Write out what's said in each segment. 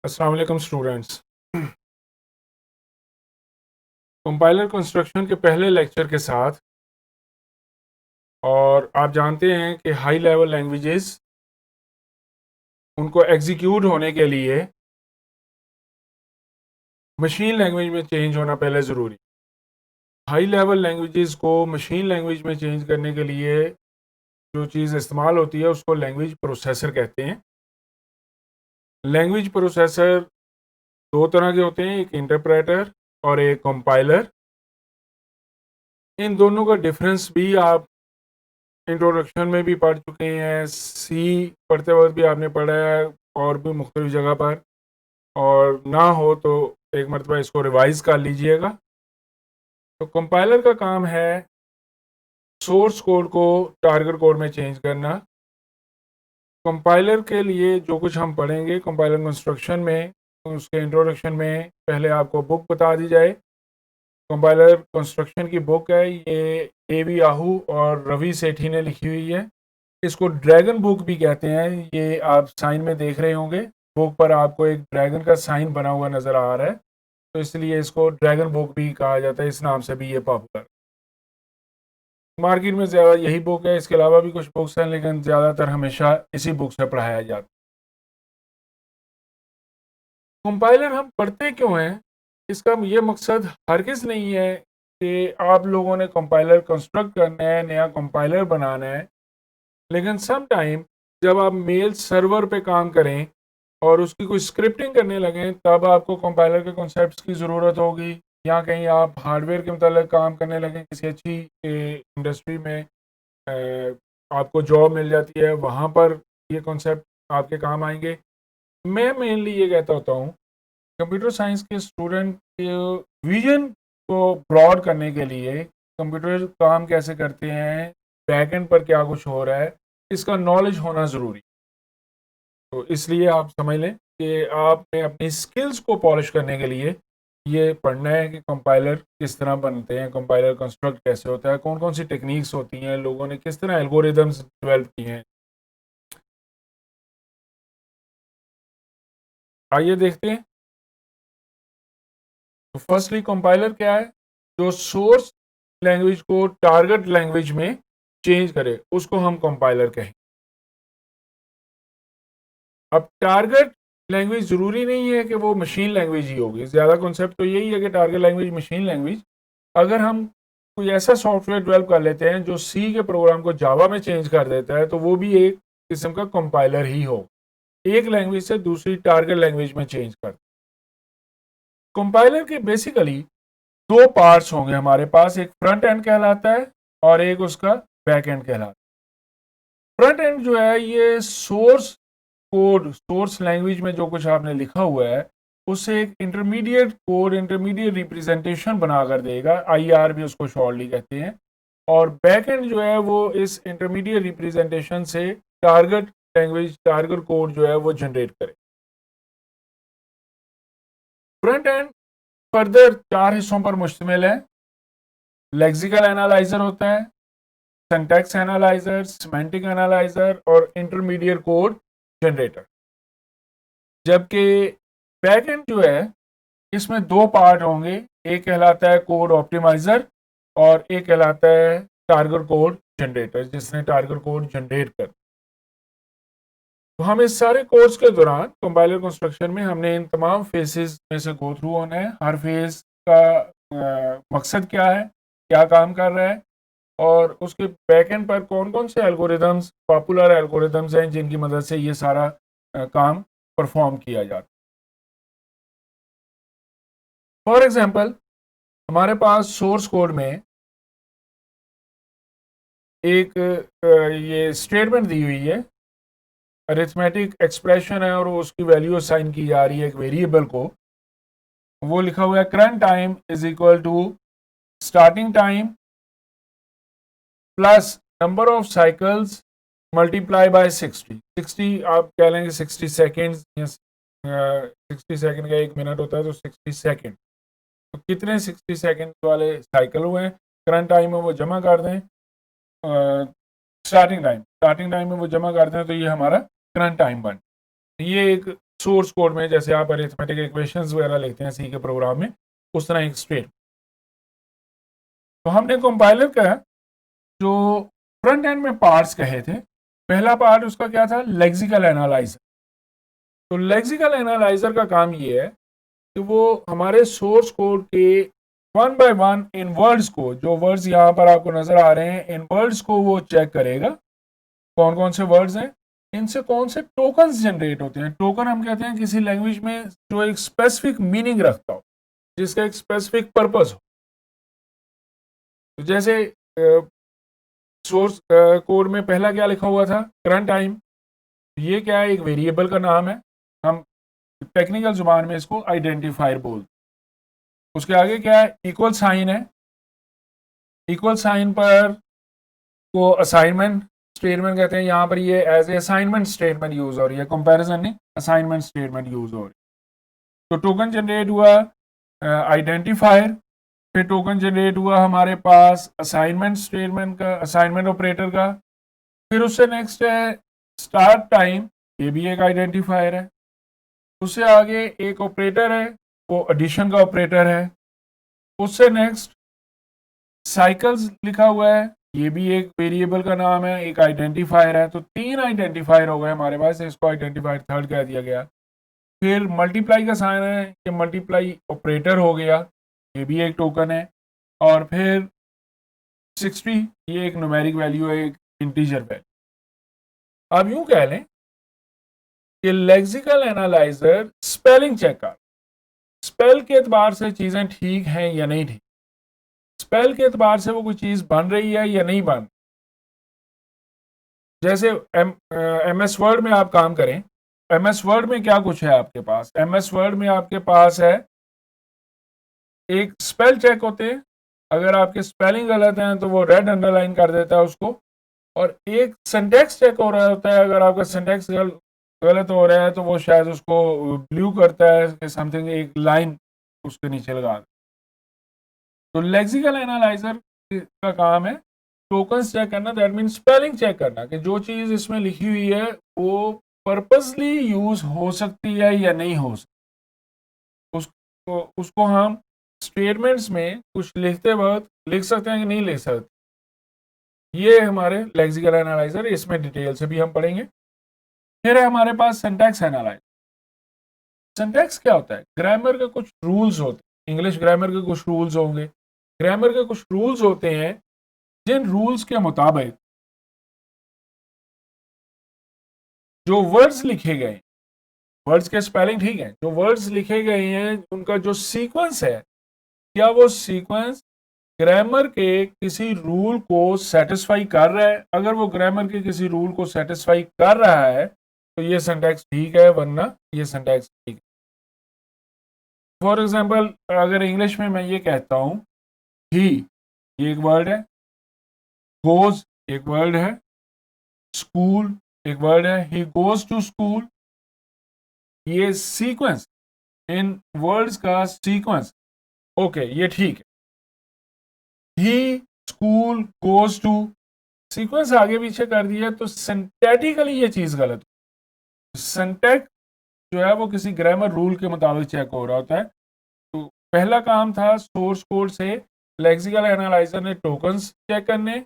अस्सलाम वालेकुम students. Compiler construction के पहले लेक्चर के साथ, और आप जानते हैं कि हाई लेवल लैंग्वेजेस उनको एग्जीक्यूट होने के लिए मशीन लैंग्वेज में चेंज होना पहले ज़रूरी। हाई लेवल लैंग्वेजेस को मशीन लैंग्वेज में चेंज करने के लिए जो चीज़ इस्तेमाल होती है उसको लैंग्वेज प्रोसेसर कहते हैं। लैंग्वेज प्रोसेसर दो तरह के होते हैं, एक इंटरप्रेटर और एक कंपाइलर। इन दोनों का डिफरेंस भी आप इंट्रोडक्शन में भी पढ़ चुके हैं, सी पढ़ते वक्त भी आपने पढ़ा है और भी मुख्तलिफ जगह पर, और ना हो तो एक मरतबा इसको रिवाइज कर लीजिएगा। तो कंपाइलर का काम है सोर्स कोड को टारगेट कोड में चेंज करना। कंपाइलर के लिए जो कुछ हम पढ़ेंगे कंपाइलर कंस्ट्रक्शन में, उसके इंट्रोडक्शन में पहले आपको बुक बता दी जाए। कंपाइलर कंस्ट्रक्शन की बुक है, ये एवी आहू और रवि सेठी ने लिखी हुई है। इसको ड्रैगन बुक भी कहते हैं। ये आप साइन में देख रहे होंगे, बुक पर आपको एक ड्रैगन का साइन बना हुआ नज़र आ रहा है, तो इसलिए इसको ड्रैगन बुक भी कहा जाता है। इस नाम से भी ये पॉपुलर मार्केट में ज़्यादा यही बुक है। इसके अलावा भी कुछ बुक्स हैं, लेकिन ज़्यादातर हमेशा इसी बुक से पढ़ाया जाता है। कंपाइलर हम पढ़ते क्यों हैं, इसका ये मकसद हरगिज़ नहीं है कि आप लोगों ने कंपाइलर कंस्ट्रक्ट करना है, नया कंपाइलर बनाना है। लेकिन सम टाइम जब आप मेल सर्वर पे काम करें और उसकी कोई स्क्रिप्टिंग करने लगें, तब आपको कंपाइलर के कॉन्सेप्ट्स की ज़रूरत होगी। या कहीं आप हार्डवेयर के मतलब काम करने लगें, किसी अच्छी इंडस्ट्री में आपको जॉब मिल जाती है, वहाँ पर ये कॉन्सेप्ट आपके काम आएंगे। मैं मेनली ये कहता होता हूँ, कंप्यूटर साइंस के स्टूडेंट के विजन को ब्रॉड करने के लिए कंप्यूटर काम कैसे करते हैं, बैक एंड पर क्या कुछ हो रहा है, इसका नॉलेज होना ज़रूरी। तो इसलिए आप समझ लें कि आपने अपनी स्किल्स को पॉलिश करने के लिए ये पढ़ना है कि कंपाइलर किस तरह बनते हैं, कंपाइलर कंस्ट्रक्ट कैसे होता है, कौन कौन सी टेक्निक्स होती हैं, लोगों ने किस तरह एल्गोरिदम्स डेवलप किए हैं। आइए देखते हैं। तो फर्स्टली कंपाइलर क्या है? जो सोर्स लैंग्वेज को टारगेट लैंग्वेज में चेंज करे उसको हम कंपाइलर कहें। अब टारगेट लैंग्वेज ज़रूरी नहीं है कि वो मशीन लैंग्वेज ही होगी। ज़्यादा कॉन्सेप्ट तो यही है कि टारगेट लैंग्वेज मशीन लैंग्वेज। अगर हम कोई ऐसा सॉफ्टवेयर डेवलप कर लेते हैं जो सी के प्रोग्राम को जावा में चेंज कर देता है, तो वो भी एक किस्म का कंपाइलर ही हो, एक लैंग्वेज से दूसरी टारगेट लैंग्वेज में चेंज कर। कंपाइलर के बेसिकली दो पार्ट्स होंगे हमारे पास, एक फ्रंट एंड कहलाता है और एक उसका बैक एंड कहलाता है। फ्रंट एंड जो है ये सोर्स कोड, सोर्स लैंग्वेज में जो कुछ आपने लिखा हुआ है उससे एक इंटरमीडिएट कोड, इंटरमीडिएट रिप्रेजेंटेशन बनाकर देगा। आईआर भी उसको शॉर्टली कहते हैं। और बैक एंड जो है वो इस इंटरमीडिएट रिप्रेजेंटेशन से टारगेट लैंग्वेज, टारगेट कोड जो है वो जनरेट करे। फ्रंट एंड फर्दर चार हिस्सों पर मुश्तमिल है। लेक्सिकल एनालाइजर होता है, सिंटैक्स एनालाइजर, सिमेंटिक एनालाइजर और इंटरमीडिएट कोड जनरेटर। जबकि बैकएंड जो है इसमें दो पार्ट होंगे, एक कहलाता है कोड ऑप्टिमाइजर और एक कहलाता है टारगेट कोड जनरेटर, जिसने टारगेट कोड जनरेट कर। तो हम इस सारे कोर्स के दौरान कंपाइलर कंस्ट्रक्शन में हमने इन तमाम फेसेस में से गो थ्रू होना है। हर फेज का मकसद क्या है, क्या काम कर रहा है, और उसके बैकएंड पर कौन कौन से एल्गोरिदम्स, पॉपुलर एल्गोरिदम्स हैं जिनकी मदद से ये सारा काम परफॉर्म किया जाता है। फॉर एग्जांपल, हमारे पास सोर्स कोड में एक ये स्टेटमेंट दी हुई है, अरिथमेटिक एक्सप्रेशन है और उसकी वैल्यू असाइन की जा रही है एक वेरिएबल को। वो लिखा हुआ है current time is equal to starting time plus number of cycles multiply by 60। आप कह लेंगे 60 सेकेंड, 60 सेकेंड का एक मिनट होता है, तो 60 सेकेंड, तो कितने 60 सेकेंड वाले साइकिल हुए हैं। करंट टाइम में वो जमा कर दें, स्टार्टिंग टाइम में वो जमा कर दें, तो ये हमारा करंट टाइम बन। ये एक सोर्स कोड में जैसे आप अरिथमेटिक इक्वेशंस वगैरह लिखते हैं सी के प्रोग्राम में, उस तरह एक स्ट्रेट। तो हमने कंपाइलर का जो फ्रंट एंड में पार्ट्स कहे थे, पहला पार्ट उसका क्या था, लेक्सिकल एनालाइजर। तो लेक्सिकल एनालाइजर का काम ये है कि वो हमारे सोर्स कोड के one by one in words को, जो वर्ड्स यहाँ पर आपको नजर आ रहे हैं, इन वर्ड्स को वो चेक करेगा कौन कौन से वर्ड्स हैं, इनसे कौन से टोकन्स जनरेट होते हैं। टोकन हम कहते हैं किसी लैंग्वेज में जो एक स्पेसिफिक मीनिंग रखता हो, जिसका एक स्पेसिफिक पर्पस हो। तो जैसे सोर्स कोड में पहला क्या लिखा हुआ था, करंट टाइम। ये क्या है, एक वेरिएबल का नाम है, हम टेक्निकल जुबान में इसको आइडेंटिफायर बोलते। उसके आगे क्या है, इक्वल साइन है। इक्वल साइन पर को असाइनमेंट स्टेटमेंट कहते हैं। यहाँ पर ये as a assignment statement use हो रही है, कंपैरिजन नहीं, असाइनमेंट स्टेटमेंट यूज हो रही है। तो टोकन जनरेट हुआ आइडेंटिफायर, फिर टोकन जनरेट हुआ हमारे पास असाइनमेंट स्टेटमेंट का, असाइनमेंट ऑपरेटर का। फिर उससे नेक्स्ट है स्टार्ट टाइम, ये भी एक आइडेंटिफायर है। उससे आगे एक ऑपरेटर है, वो एडिशन का ऑपरेटर है। उससे नेक्स्ट साइकिल्स लिखा हुआ है, ये भी एक वेरिएबल का नाम है, एक आइडेंटिफायर है। तो 3 आइडेंटिफायर हो गए हमारे पास, इसको आइडेंटिफायर थर्ड कह दिया गया। फिर मल्टीप्लाई का साइन है, ये मल्टीप्लाई ऑपरेटर हो गया, ये भी एक टोकन है। और फिर 60, ये एक न्यूमेरिक वैल्यू है, एक इंटीजर वैल्यू। अब यूं कह लें कि लेक्सिकल एनालाइजर स्पेलिंग चेक कर, स्पेल के एतबार से चीजें ठीक हैं या नहीं ठीक, स्पेल के एतबार से वो कोई चीज बन रही है या नहीं बन। जैसे MS वर्ड में आप काम करें, MS वर्ड में क्या कुछ है आपके पास, MS वर्ड में आपके पास है एक स्पेल चेक होते हैं। अगर आपके स्पेलिंग गलत हैं तो वो रेड अंडरलाइन कर देता है उसको। और एक सिंटैक्स चेक हो रहा होता है, अगर आपका सिंटैक्स गलत हो रहा है तो वो शायद उसको ब्लू करता है कि समथिंग, एक लाइन उसके नीचे लगा दे। तो लेक्सिकल एनालाइजर का काम है टोकन्स चेक करना, दैट मीन स्पेलिंग चेक करना कि जो चीज इसमें लिखी हुई है वो पर्पसली यूज हो सकती है या नहीं हो सकती। उसको हम स्टेटमेंट्स में कुछ लिखते वक्त लिख सकते हैं कि नहीं लिख सकते। ये हमारे लेक्सिकल एनालाइजर, इसमें डिटेल से भी हम पढ़ेंगे। फिर है हमारे पास सिंटैक्स एनालाइजर। सिंटैक्स क्या होता है, ग्रामर के कुछ रूल्स होते हैं, इंग्लिश ग्रामर के कुछ रूल्स होंगे, ग्रामर के कुछ रूल्स होते हैं जिन रूल्स के मुताबिक जो वर्ड्स लिखे गए, वर्ड्स के स्पेलिंग ठीक है, जो वर्ड्स लिखे गए हैं उनका जो सीक्वेंस है, क्या वो सीक्वेंस ग्रामर के किसी रूल को सेटिस्फाई कर रहा है। अगर वो ग्रामर के किसी रूल को सेटिस्फाई कर रहा है तो ये सिंटैक्स ठीक है, वरना ये सिंटैक्स ठीक है। फॉर एग्जाम्पल, अगर इंग्लिश में मैं ये कहता हूं ही, ये एक वर्ड है, गोज एक वर्ड है, स्कूल एक वर्ड है, ही गोज टू स्कूल, ये सीक्वेंस, इन वर्ड्स का सीक्वेंस ओके, ये ठीक है। ही स्कूल गोज टू, सीक्वेंस आगे पीछे कर दिया तो सिंटैटिकली ये चीज गलत। सिंटैक्स जो है वो किसी ग्रामर रूल के मुताबिक चेक हो रहा होता है। तो पहला काम था सोर्स कोड से लेक्सिकल एनालाइजर ने टोकन्स चेक करने,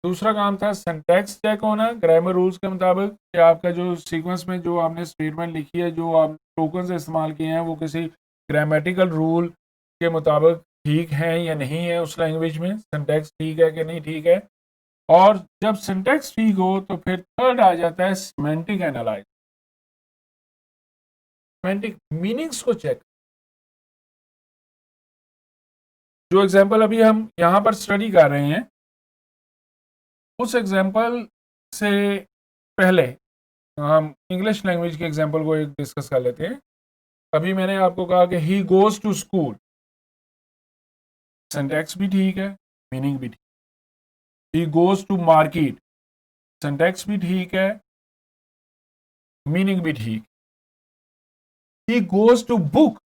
दूसरा काम था सिंटैक्स चेक होना ग्रामर रूल्स के मुताबिक कि आपका जो सीक्वेंस में जो आपने स्टेटमेंट लिखी है, जो आप टोकन्स इस्तेमाल किए हैं, वो किसी ग्रामेटिकल रूल के मुताबिक ठीक है या नहीं है, उस लैंग्वेज में सिंटैक्स ठीक है कि नहीं ठीक है। और जब सिंटैक्स ठीक हो तो फिर थर्ड आ जाता है सिमेंटिक एनालाइज, सिमेंटिक मीनिंग्स को चेक। जो एग्जांपल अभी हम यहाँ पर स्टडी कर रहे हैं, उस एग्जांपल से पहले हम इंग्लिश लैंग्वेज के एग्जांपल को एक डिस्कस कर लेते हैं। अभी मैंने आपको कहा कि he goes to school, syntax भी ठीक है, मीनिंग भी ठीक। He goes to market, syntax भी ठीक है, मीनिंग भी ठीक। ही गोज टू बुक,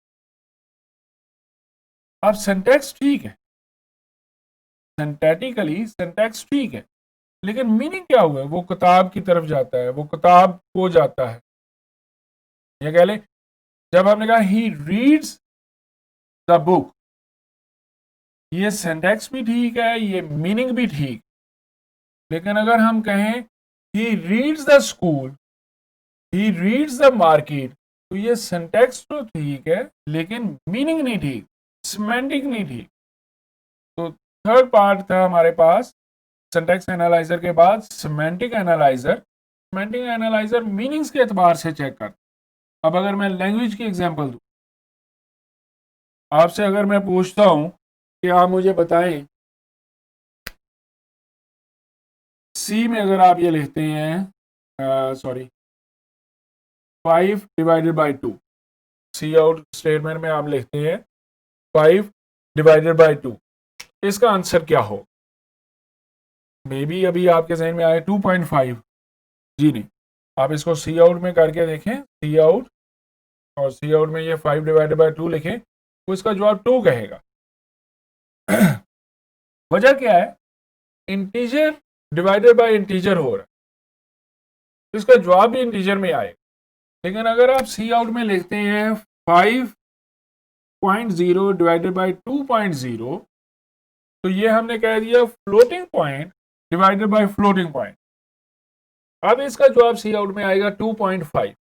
अब सिंटैक्स ठीक है, सिंटैटिकली सिंटैक्स ठीक है, लेकिन मीनिंग क्या हुआ है, वो किताब की तरफ जाता है, वो किताब को जाता है। ये कह ले, जब आपने कहा ही रीड्स द बुक, ये सिंटैक्स भी ठीक है, ये मीनिंग भी ठीक, लेकिन अगर हम कहें he reads the school, he reads the market, तो ये सिंटैक्स तो ठीक है लेकिन मीनिंग नहीं ठीक, सिमेंटिक नहीं ठीक। तो थर्ड पार्ट था हमारे पास सिंटैक्स एनालाइजर के बाद semantic analyser. Semantic analyser meanings के एतबार से चेक कर। अब अगर मैं लैंग्वेज की एग्जांपल दूं, आपसे अगर मैं पूछता हूं कि आप मुझे बताएं सी में अगर आप ये लिखते हैं सॉरी 5/2, सी आउट स्टेटमेंट में आप लिखते हैं 5/2, इसका आंसर क्या हो? मे बी अभी आपके जहन में आए 2.5, जी नहीं, आप इसको सी आउट में करके देखें, सी आउट, और सी आउट में ये 5/2 लिखें, तो इसका जवाब 2 कहेगा। वजह क्या है? इंटीजर डिवाइडेड बाय इंटीजर हो रहा है, तो इसका जवाब भी इंटीजर में आएगा। लेकिन अगर आप सी आउट में लिखते हैं 5.0 डिवाइडेड बाय 2.0, तो ये हमने कह दिया floating point divided by floating point. अब इसका जवाब सी आउट में आएगा 2.5।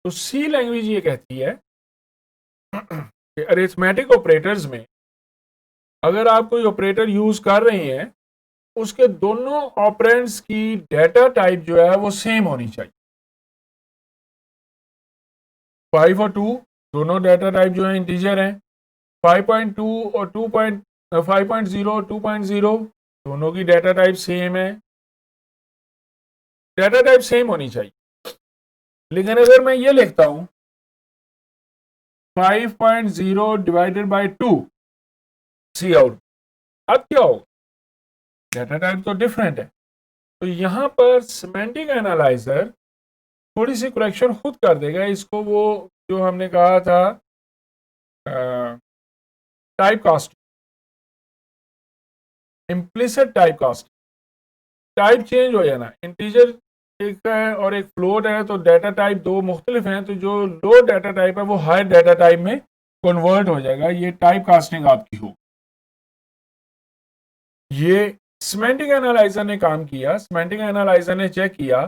तो सी लैंग्वेज ये कहती है कि अरिथमेटिक ऑपरेटर्स में अगर आप कोई ऑपरेटर यूज कर रहे हैं, उसके दोनों ऑपरेंड्स की डेटा टाइप जो है वो सेम होनी चाहिए। 5 और 2 दोनों डेटा टाइप जो है इंटीजर हैं। 5.2 और 5.0 और 2.0 दोनों की डेटा टाइप सेम है, डेटा टाइप सेम होनी चाहिए। लेकिन अगर मैं ये लिखता हूं 5.0 डिवाइडेड बाय 2 सी आउट, अब क्या होगा? डेटा टाइप तो डिफरेंट है। तो यहां पर सिमेंटिक एनालाइजर थोड़ी सी करेक्शन खुद कर देगा इसको, वो जो हमने कहा था type cast, implicit type cast, type change हो जाना। इंटीजर एक है और एक फ्लोट है, तो डेटा टाइप दो मुख्तलिफ हैं, तो जो लो डेटा टाइप है वो हाई डेटा टाइप में कन्वर्ट हो जाएगा। ये टाइप कास्टिंग आपकी हो। ये सिमेंटिक एनालाइजर ने काम किया। सिमेंटिक एनालाइजर ने चेक किया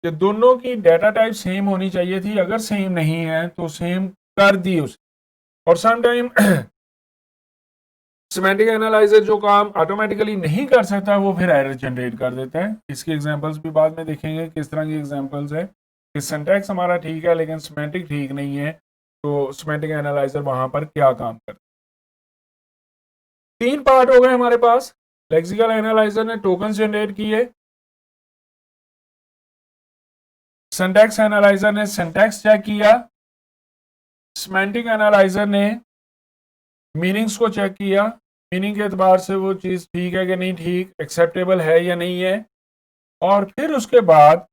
कि दोनों की डेटा टाइप सेम होनी चाहिए थी, अगर सेम नहीं है तो सेम कर दी उसे। और समटाइम सिमेंटिक एनालाइजर जो काम ऑटोमेटिकली नहीं कर सकता, वो फिर एरर जनरेट कर देता है। इसकी एग्जांपल्स भी बाद में देखेंगे किस तरह की एग्जांपल्स है कि सिंटैक्स हमारा ठीक है लेकिन सिमेंटिक ठीक नहीं है, तो सिमेंटिक एनालाइजर वहां पर क्या काम करता है। 3 पार्ट हो गए हमारे पास। लेक्सिकल एनालाइजर ने टोकन जनरेट किए, सिंटैक्स एनालाइजर ने सिंटैक्स चेक किया, सिमेंटिक एनालाइजर ने मीनिंग्स को चेक किया, मीनिंग के एतबार से वो चीज़ ठीक है कि नहीं ठीक, एक्सेप्टेबल है या नहीं है। और फिर उसके बाद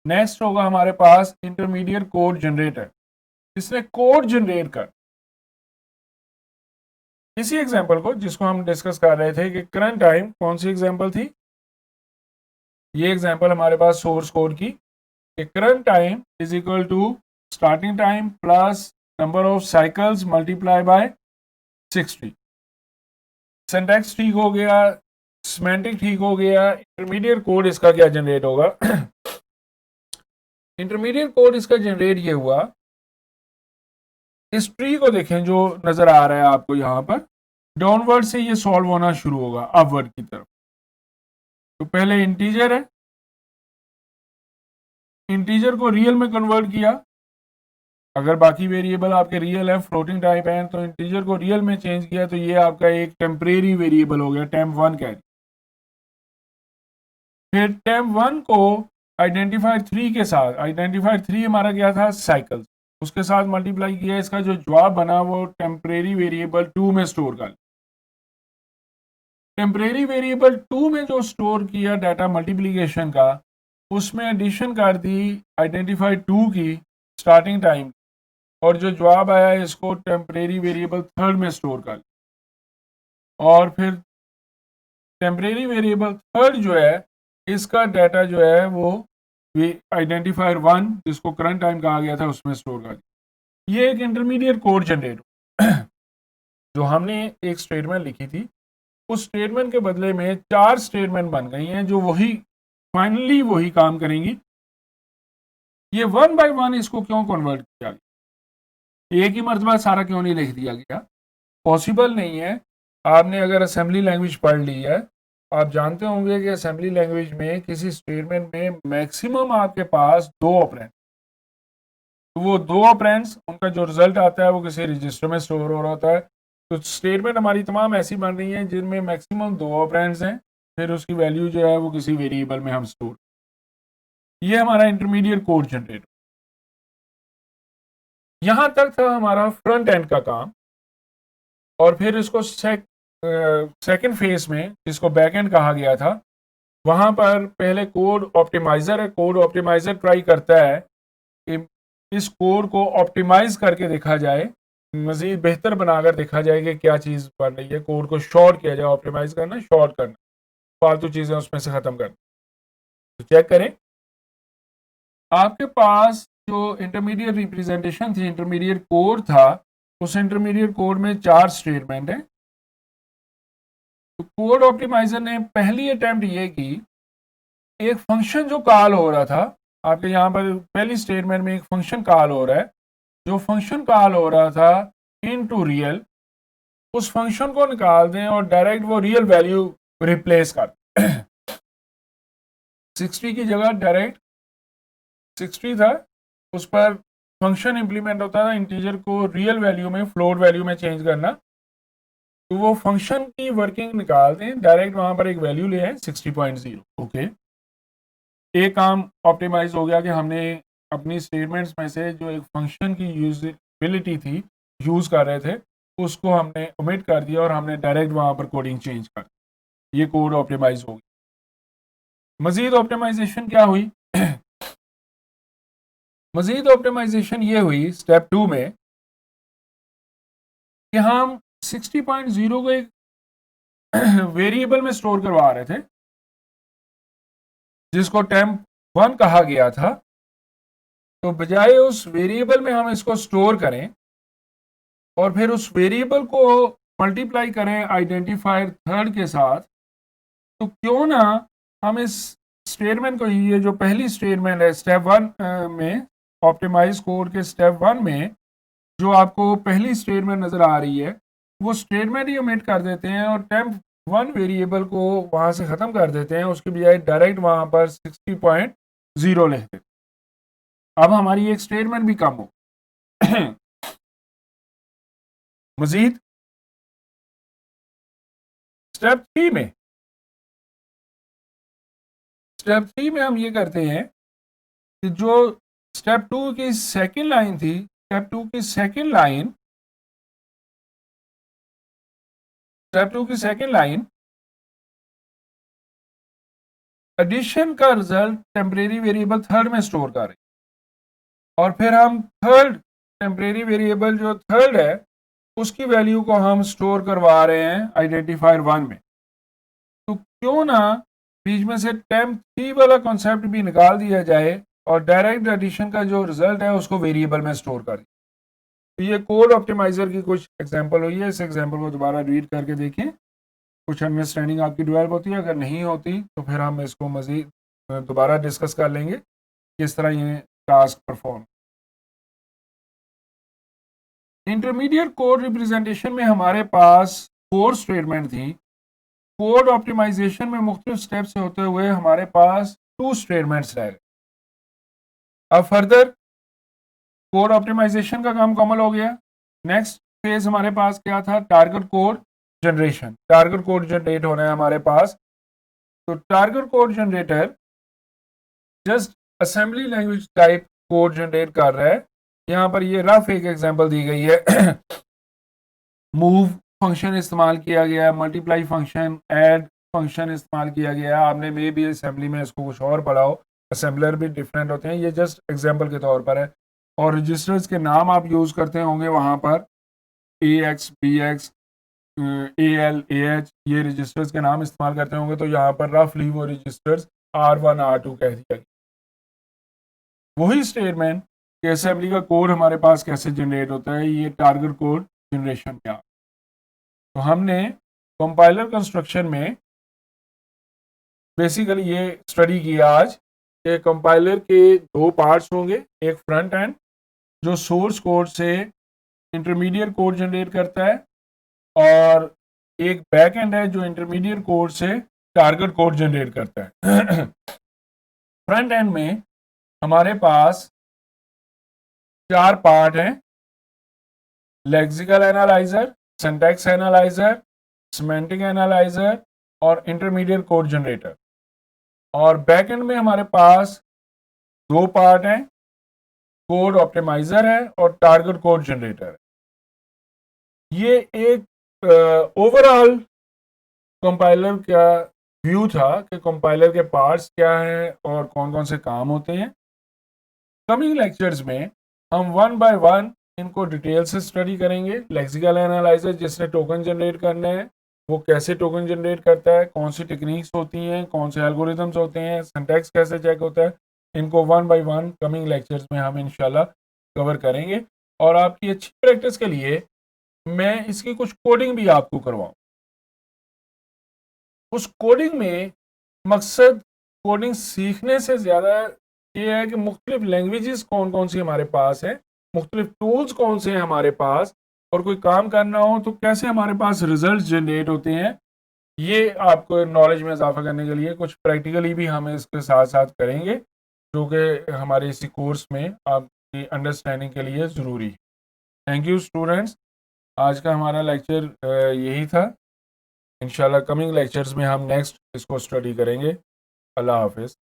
नेक्स्ट होगा हमारे पास इंटरमीडिएट कोड जनरेटर, इसने कोड जनरेट कर इसी एग्जांपल को जिसको हम डिस्कस कर रहे थे कि करंट टाइम, कौन सी एग्जांपल थी ये? एग्जांपल हमारे पास सोर्स कोड की, current time is equal to starting time plus number of cycles multiply by 60। Syntax ठीक हो गया, सिमेंटिक ठीक हो गया। इंटरमीडिएट कोड इसका क्या जनरेट होगा? इंटरमीडिएट कोड इसका जनरेट ये हुआ, इस ट्री को देखें जो नजर आ रहा है आपको यहां पर, डाउनवर्ड से ये सॉल्व होना शुरू होगा अपवर्ड की तरफ। तो पहले इंटीजर है, इंटीजर को रियल में कन्वर्ट किया। अगर बाकी वेरिएबल आपके रियल है, फ्लोटिंग टाइप है, तो इंटीजर को रियल में चेंज किया, तो ये आपका एक टेम्परेरी वेरिएबल हो गया, temp1 कैरी। फिर temp1 को आइडेंटिफायर 3 के साथ, आइडेंटिफायर 3 हमारा क्या था? साइकिल्स, उसके साथ मल्टीप्लाई किया। इसका जो जवाब बना वो टेम्परेरी वेरिएबल 2 में स्टोर कर। टेम्परेरी वेरिएबल 2 में जो स्टोर किया डाटा मल्टीप्लिकेशन का, उसमें एडिशन कर दी आइडेंटिफाई 2 की स्टार्टिंग टाइम, और जो जवाब आया इसको टेम्परेरी वेरिएबल 3 में स्टोर कर। और फिर टेम्परेरी वेरिएबल 3 जो है, इसका डाटा जो है वो आइडेंटिफायर 1 जिसको करंट टाइम कहा गया था उसमें स्टोर कर दिया। ये एक इंटरमीडिएट कोड जनरेटर जो हमने एक स्टेटमेंट लिखी थी, उस स्टेटमेंट के बदले में 4 स्टेटमेंट बन गई हैं जो वही फाइनली वही काम करेंगी। ये 1 बाय 1 इसको क्यों कन्वर्ट किया गया, एक ही मरतबा सारा क्यों नहीं लिख दिया गया? पॉसिबल नहीं है। आपने अगर असेंबली लैंग्वेज पढ़ ली है, आप जानते होंगे कि असेंबली लैंग्वेज में किसी स्टेटमेंट में मैक्सिमम आपके पास 2 ऑपरेंड, तो वो 2 ऑपरेंड्स उनका जो रिजल्ट आता है वो किसी रजिस्टर में स्टोर हो रहा होता है। तो स्टेटमेंट हमारी तमाम ऐसी बन रही हैं जिनमें मैक्सिमम 2 ऑपरेंड्स हैं, फिर उसकी वैल्यू जो है वो किसी वेरिएबल में हम स्टोर। ये हमारा इंटरमीडिएट कोड जनरेटर। यहाँ तक था हमारा फ्रंट एंड का काम, और फिर इसको सेकंड फेज में जिसको बैक एंड कहा गया था, वहाँ पर पहले कोड ऑप्टिमाइज़र है। कोड ऑप्टिमाइज़र ट्राई करता है कि इस कोड को ऑप्टिमाइज करके देखा जाए, मज़ीद बेहतर बनाकर देखा जाए कि क्या चीज़ बन रही है। कोड को शॉर्ट किया जाए, ऑप्टिमाइज करना, शॉर्ट करना, फालतू चीज़ें उसमें से ख़त्म करना। तो चेक करें, आपके पास जो इंटरमीडिएट रिप्रेजेंटेशन थी, इंटरमीडिएट कोड था, उस इंटरमीडिएट कोड में 4 स्टेटमेंट है। तो कोड ऑप्टिमाइजर ने पहली अटेम्प्ट ये की, एक फंक्शन जो कॉल हो रहा था, आपके यहाँ पर पहली स्टेटमेंट में एक फंक्शन कॉल हो रहा है, जो फंक्शन कॉल हो रहा था इनटू रियल, उस फंक्शन को निकाल दें और डायरेक्ट वो रियल वैल्यू रिप्लेस कर 60 की जगह डायरेक्ट 60 था, उस पर फंक्शन इंप्लीमेंट होता था इंटीजर को रियल वैल्यू में, फ्लोट वैल्यू में चेंज करना। तो वो फंक्शन की वर्किंग निकाल दें, डायरेक्ट वहां पर एक वैल्यू ले आए 60.0। ओके, एक काम ऑप्टिमाइज हो गया कि हमने अपनी स्टेटमेंट्स में से जो एक फंक्शन की यूजेबिलिटी थी, यूज़ कर रहे थे, उसको हमने ओमिट कर दिया और हमने डायरेक्ट वहाँ पर कोडिंग चेंज कर दी। ये कोड ऑप्टिमाइज हो गया। मज़ीद ऑप्टिमाइजेशन क्या हुई? मज़ीद ऑप्टिमाइजेशन ये हुई स्टेप 2 में कि हम 60.0 को एक वेरिएबल में स्टोर करवा रहे थे जिसको temp1 कहा गया था। तो बजाय उस वेरिएबल में हम इसको स्टोर करें और फिर उस वेरिएबल को मल्टीप्लाई करें आइडेंटिफायर थर्ड के साथ, तो क्यों ना हम इस स्टेटमेंट को, ये जो पहली स्टेटमेंट है स्टेप 1 में, ऑप्टिमाइज कोड के स्टेप 1 में जो आपको पहली स्टेटमेंट नज़र आ रही है, वो स्टेटमेंट ही ओमिट कर देते हैं और temp1 वेरिएबल को वहाँ से ख़त्म कर देते हैं, उसके बजाय डायरेक्ट वहाँ पर 60.0 लिख देते। अब हमारी एक स्टेटमेंट भी कम हो। मजीद स्टेप 3 में हम ये करते हैं कि जो स्टेप 2 की सेकंड लाइन थी, स्टेप 2 की सेकंड लाइन एडिशन का रिजल्ट टेम्परेरी वेरिएबल थर्ड में स्टोर कर रही, और फिर हम थर्ड टेम्परेरी वेरिएबल जो थर्ड है उसकी वैल्यू को हम स्टोर करवा रहे हैं आइडेंटिफायर 1 में। तो क्यों ना बीच में से temp3 वाला कॉन्सेप्ट भी निकाल दिया जाए और डायरेक्ट एडिशन का जो रिजल्ट है उसको वेरिएबल में स्टोर कर। तो ये कोड ऑप्टिमाइजर की कुछ एग्जांपल हुई है। इस एग्जांपल को दोबारा रीड करके देखें, कुछ अंडरस्टैंडिंग आपकी डेवलप होती है। अगर नहीं होती तो फिर हम इसको मज़ीद दोबारा डिस्कस कर लेंगे किस तरह ये task perform. Intermediate code representation में हमारे पास 4 स्टेटमेंट थी। कोड ऑप्टिमाइजेशन में मुख्तलिफ स्टेप से होते हुए हमारे पास 2 स्टेटमेंट्स रह गए। अब फर्दर कोड ऑप्टिमाइजेशन का काम कमल हो गया। नेक्स्ट फेज हमारे पास क्या था? Target code generation. Target code generate होना है हमारे पास। तो target code generator just assembly language type code generate कर रहा है। यहाँ पर ये रफ एक एग्जांपल दी गई है। मूव फंक्शन इस्तेमाल किया गया, मल्टीप्लाई फंक्शन, ऐड फंक्शन इस्तेमाल किया गया। आपने मे भी असेंबली में इसको कुछ और पढ़ा हो, असेंबलर भी डिफरेंट होते हैं, ये जस्ट एग्जांपल के तौर पर है। और रजिस्टर्स के नाम आप यूज़ करते होंगे वहाँ पर, AX, BX, AL, AH, ये रजिस्टर्स के नाम इस्तेमाल करते होंगे। तो यहाँ पर रफली वो रजिस्टर्स R1, R2 कह दिया गया। वही स्टेटमेंट कि असेंबली का कोड हमारे पास कैसे जनरेट होता है, ये टारगेट कोड जनरेशन में। तो हमने कंपाइलर कंस्ट्रक्शन में बेसिकली ये स्टडी किया आज कि कंपाइलर के दो पार्ट्स होंगे, एक फ्रंट एंड जो सोर्स कोड से इंटरमीडिएट कोड जनरेट करता है, और एक बैक एंड है जो इंटरमीडिएट कोड से टारगेट कोड जनरेट करता है। फ्रंट एंड में हमारे पास चार पार्ट हैं: lexical analyser, syntax analyser, semantic analyser और इंटरमीडिएट कोड जनरेटर। और बैक एंड में हमारे पास दो पार्ट हैं: कोड ऑप्टिमाइजर है और टारगेट कोड जनरेटर है। ये एक ओवरऑल कंपाइलर का व्यू था कि कंपाइलर के पार्ट्स क्या हैं और कौन कौन से काम होते हैं। कमिंग लेक्चर्स में हम वन बाय वन इनको डिटेल से स्टडी करेंगे। लेक्सिकल एनालाइजर जिसने टोकन जनरेट करने हैं, वो कैसे टोकन जनरेट करता है, कौन सी टेक्निक्स होती हैं, कौन से एल्गोरिथम्स होते हैं, सिंटैक्स कैसे चेक होता है, इनको one by one coming lectures में हम इंशाल्लाह कवर करेंगे। और आपकी अच्छी प्रैक्टिस के लिए मैं इसकी कुछ कोडिंग भी आपको करवाऊँ। उस कोडिंग में मकसद कोडिंग सीखने से ज़्यादा ये है कि मुख्तलिफ लैंग्वेजेस कौन कौन सी हमारे पास है, मुख्तलिफ टूल्स कौन से हैं हमारे पास, और कोई काम करना हो तो कैसे हमारे पास रिजल्ट जनरेट होते हैं। ये आपको नॉलेज में इजाफा करने के लिए कुछ प्रैक्टिकली भी हम इसके साथ साथ करेंगे, जो कि हमारे इसी कोर्स में आपकी अंडरस्टैंडिंग के लिए ज़रूरी है। थैंक यू स्टूडेंट्स, आज का हमारा लेक्चर यही था। इंशाल्लाह कमिंग लेक्चर्स में हम नेक्स्ट इसको स्टडी करेंगे। अल्लाह हाफिज़।